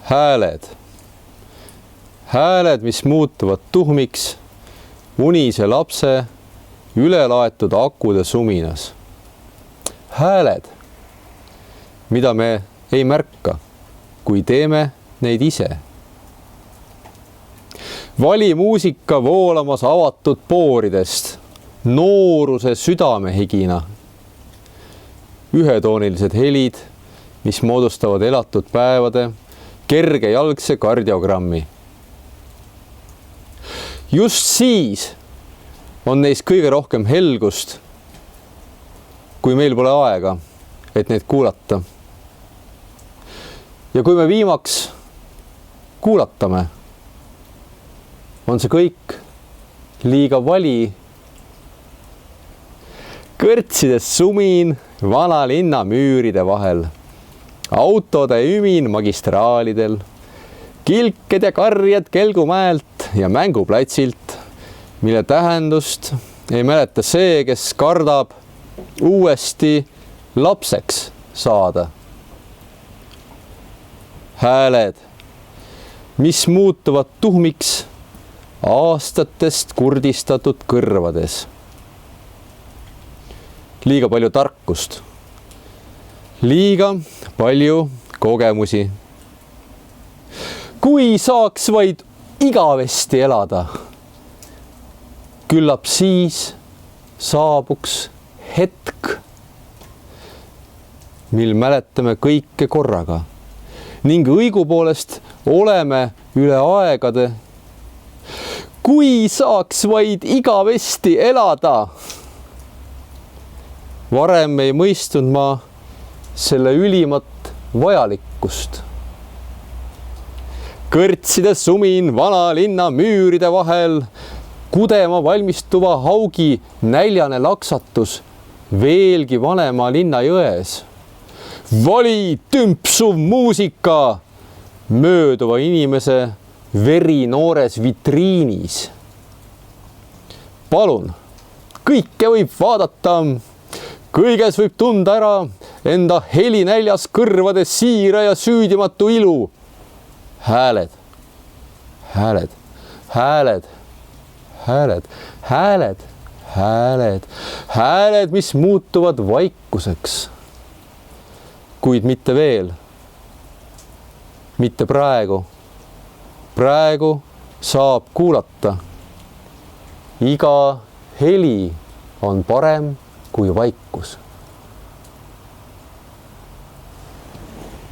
hääled. Hääled, mis muutuvad tuhmiks unise lapse ülelaetud akude suminas. Hääled, mida me ei märka, kui teeme neid ise. Valimuusika voolamas avatud pooridest, nooruse südamehigina. Ühetoonilised helid, mis moodustavad elatud päevade kergejalgse kardiogrammi. Just siis on neis kõige rohkem helgust, kui meil pole aega, et neid kuulata. Ja kui me viimaks kuulatame, on see kõik liiga vali. Kõrtsides sumin vana linna müüride vahel, autode ümin magistraalidel, kilked ja karjed Kelgumäelt ja mänguplatsilt, mille tähendust ei mäleta see, kes kardab uuesti lapseks saada. Hääled, mis muutuvad tuhmiks aastatest kurdistatud kõrvades. Liiga palju tarkust, liiga palju kogemusi. Kui saaks vaid igavesti elada, küllap siis saabuks hetk, mil mäletame kõike korraga ning õigupoolest oleme üle aegade. Kui saaks vaid igavesti elada, varem ei mõistnud ma selle ülimat vajalikkust. Kõrtsides sumin vana linna müüride vahel, kudema valmistuva haugi näljane laksatus veelgi vanema linna jões. Vali tümpsuv muusika mööduva inimese veri noores vitriinis. Palun, kõike võib vaadata, kõiges võib tunda ära enda helinäljas kõrvade siira ja süüdimatu ilu. Hääled, hääled, hääled, hääled, hääled, hääled, hääled, mis muutuvad vaikuseks. Kuid mitte veel, mitte praegu. Praegu saab kuulata. Iga heli on parem kui vaikus.